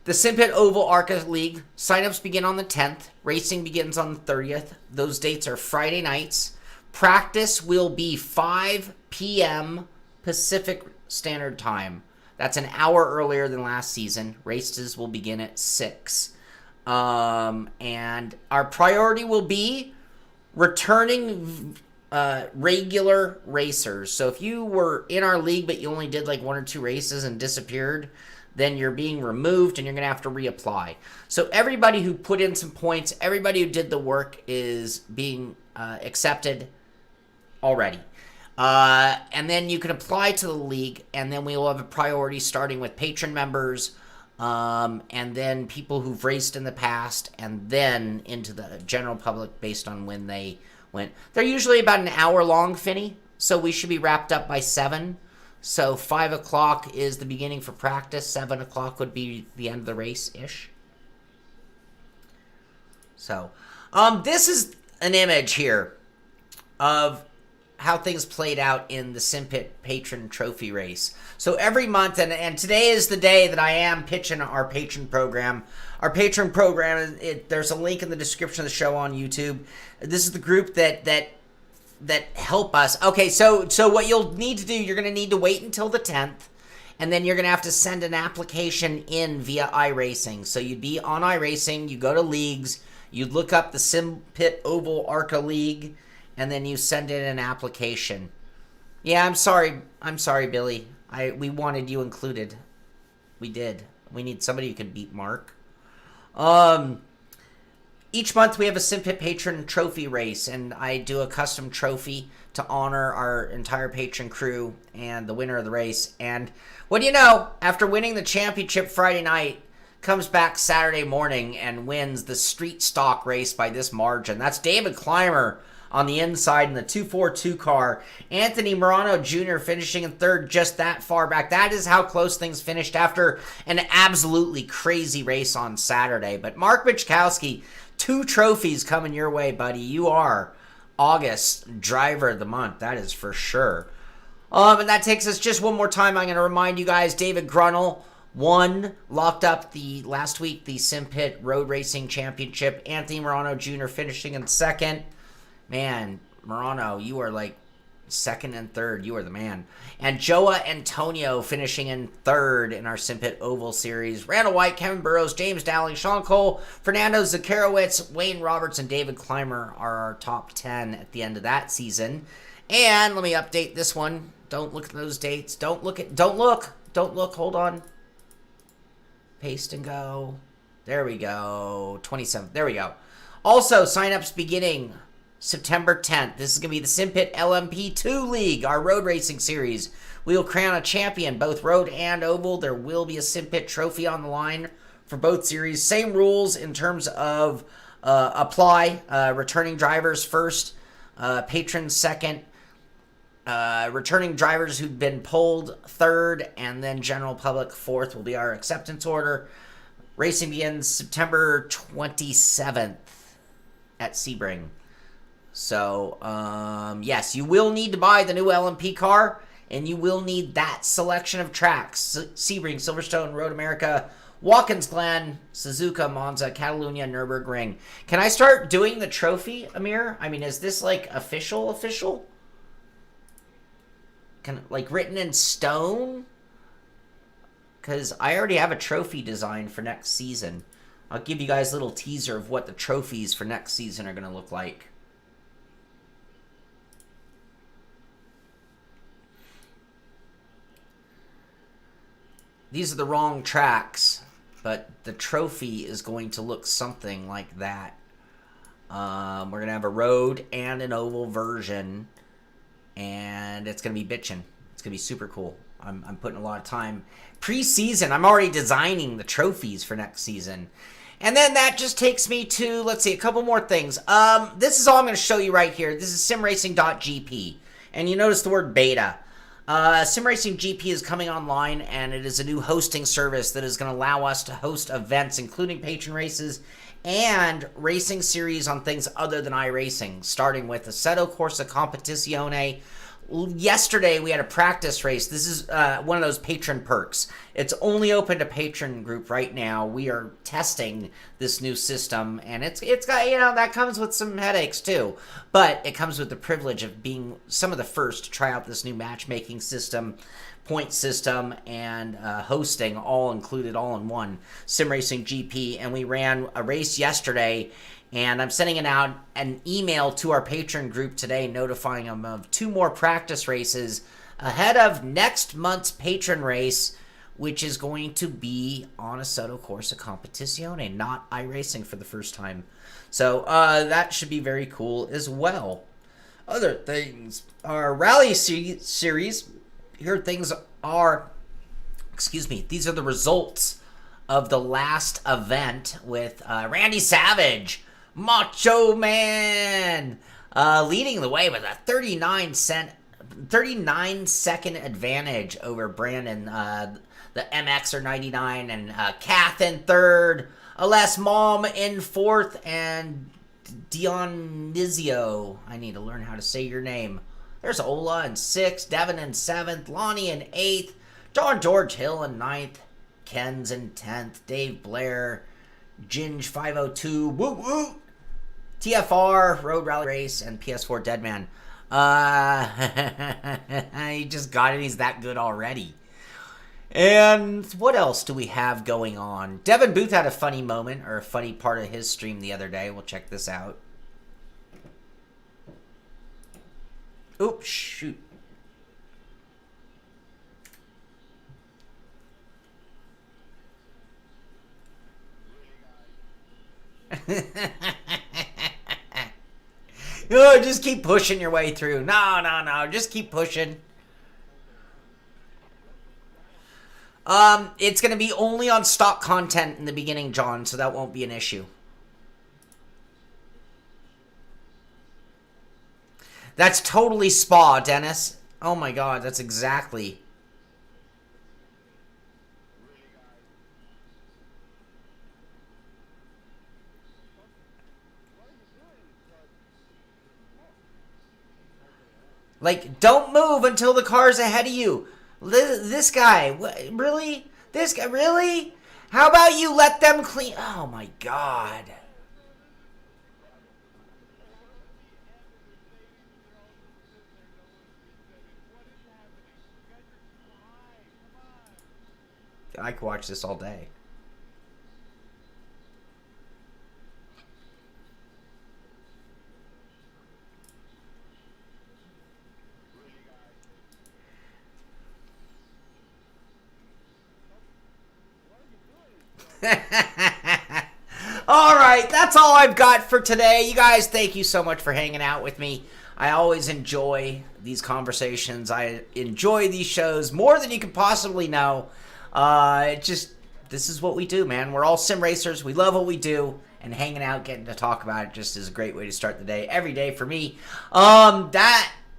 A: The SimPit Oval ARCA League signups begin on the 10th. Racing begins on the 30th. Those dates are Friday nights. Practice will be 5 p.m. Pacific Standard Time. That's an hour earlier than last season. Races will begin at 6. And our priority will be returning regular racers. So if you were in our league but you only did like 1 or 2 races and disappeared, then you're being removed and you're going to have to reapply. So everybody who put in some points, everybody who did the work is being accepted already. And then you can apply to the league, and then we will have a priority starting with patron members, and then people who've raced in the past, and then into the general public based on when they went. They're usually about an hour long, Finney, so we should be wrapped up by 7. So 5 o'clock is the beginning for practice. 7 o'clock would be the end of the race-ish. So, this is an image here of how things played out in the SimPit Patron Trophy race. So every month, and today is the day that I am pitching our Patron program. Our Patron program, there's a link in the description of the show on YouTube. This is the group that help us. Okay, so what you'll need to do, you're going to need to wait until the 10th, and then you're going to have to send an application in via iRacing. So you'd be on iRacing, you go to leagues, you'd look up the SimPit Oval ARCA League, and then you send in an application. Yeah, I'm sorry, Billy. We wanted you included. We did. We need somebody who can beat Mark. Each month we have a SimPit Patron Trophy race, and I do a custom trophy to honor our entire Patron crew and the winner of the race. And what do you know? After winning the championship Friday night, comes back Saturday morning and wins the street stock race by this margin. That's David Clymer. on the inside in the 242 car. Anthony Morano Jr. finishing in third, just that far back. That is how close things finished after an absolutely crazy race on Saturday. But Mark Michkowski, 2 trophies coming your way, buddy. You are August Driver of the Month. That is for sure. And that takes us just one more time. I'm going to remind you guys, David Grunnell won, locked up last week, the SimPit Road Racing Championship. Anthony Morano Jr. finishing in second. Man, Morano, you are like second and third. You are the man. And Joa Antonio finishing in third in our SimPit Oval Series. Randall White, Kevin Burrows, James Dowling, Shaun Cole, Fernando Zakharowicz, Wayne Roberts, and David Clymer are our top 10 at the end of that season. And let me update this one. Don't look at those dates. Don't look. Hold on. Paste and go. There we go. 27th. There we go. Also, signups beginning September 10th. This is going to be the SimPit LMP2 League, our road racing series. We will crown a champion, both road and oval. There will be a SimPit trophy on the line for both series. Same rules in terms of apply. Returning drivers first, patrons second. Returning drivers who've been polled third, and then general public fourth will be our acceptance order. Racing begins September 27th at Sebring. So, yes, you will need to buy the new LMP car, and you will need that selection of tracks. Sebring, Silverstone, Road America, Watkins Glen, Suzuka, Monza, Catalunya, Nürburgring. Can I start doing the trophy, Amir? I mean, is this like official? Like written in stone? Because I already have a trophy design for next season. I'll give you guys a little teaser of what the trophies for next season are going to look like. These are the wrong tracks, but the trophy is going to look something like that. We're going to have a road and an oval version. And it's going to be bitchin'. It's going to be super cool. I'm putting a lot of time. Pre-season, I'm already designing the trophies for next season. And then that just takes me to, let's see, a couple more things. This is all I'm going to show you right here. This is simracing.gp. And you notice the word beta. SimRacing GP is coming online, and it is a new hosting service that is going to allow us to host events, including patron races and racing series on things other than iRacing, starting with Assetto Corsa Competizione. Yesterday, we had a practice race. This is one of those patron perks. It's only open to patron group right now. We are testing this new system, and it's got, you know, that comes with some headaches too. But it comes with the privilege of being some of the first to try out this new matchmaking system, point system, and hosting, all included, all in one. SimRacing GP, and we ran a race yesterday. And I'm sending out an email to our patron group today notifying them of 2 more practice races ahead of next month's patron race, which is going to be on Assetto Corsa Competizione, not iRacing for the first time. So that should be very cool as well. Other things, our rally series, here things are, these are the results of the last event with Randy Savage, Macho Man, leading the way with a 39-second advantage over Brandon, the MXer 99, and Kath in third, Aless Malm in fourth, and Dionysio. I need to learn how to say your name. There's Ola in sixth, Devin in seventh, Lonnie in eighth, John George Hill in ninth, Ken's in 10th, Dave Blair, Ginge 502, woo woo, TFR, Road Rally Race, and PS4 Deadman. He just got it. He's that good already. And what else do we have going on? Devin Booth had a funny moment, or a funny part of his stream the other day. We'll check this out. Oops, shoot. Oh, just keep pushing your way through. No. Just keep pushing. It's going to be only on stock content in the beginning, John, so that won't be an issue. That's totally Spa, Dennis. Oh my god, that's exactly. Like, don't move until the car's ahead of you. This guy, really? This guy, really? How about you let them clean? Oh my god. I could watch this all day. All right, that's all I've got for today. You guys, thank you so much for hanging out with me. I always enjoy these conversations. I enjoy these shows more than you can possibly know. This is what we do, man. We're all sim racers. We love what we do, and hanging out, getting to talk about it just is a great way to start the day every day for me.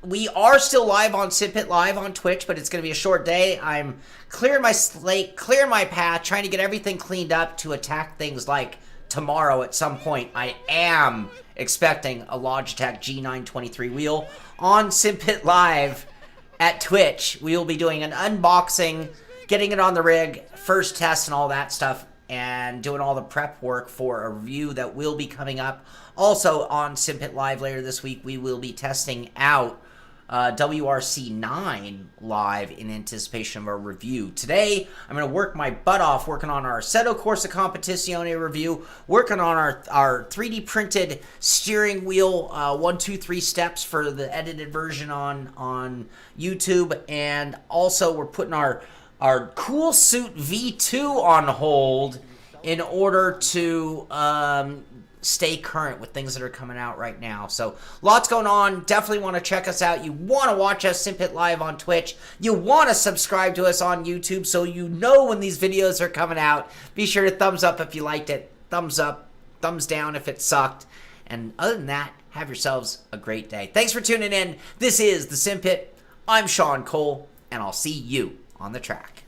A: We are still live on SimPit Live on Twitch, but it's going to be a short day. I'm clearing my slate, clearing my path, trying to get everything cleaned up to attack things like tomorrow at some point. I am expecting a Logitech G923 wheel on SimPit Live at Twitch. We will be doing an unboxing, getting it on the rig, first test and all that stuff, and doing all the prep work for a review that will be coming up. Also on SimPit Live later this week, we will be testing out WRC9 live in anticipation of our review. Today, I'm going to work my butt off working on our Assetto Corsa Competizione review, working on our 3D printed steering wheel 1, 2, 3 steps for the edited version on YouTube, and also we're putting our Cool Suit V2 on hold in order to stay current with things that are coming out right now. So lots going on. Definitely want to check us out. You want to watch us SimPit Live on Twitch. You want to subscribe to us on YouTube so you know when these videos are coming out. Be sure to thumbs up if you liked it. Thumbs up. Thumbs down if it sucked. And other than that, have yourselves a great day. Thanks for tuning in. This is the SimPit. I'm Shaun Cole, and I'll see you on the track.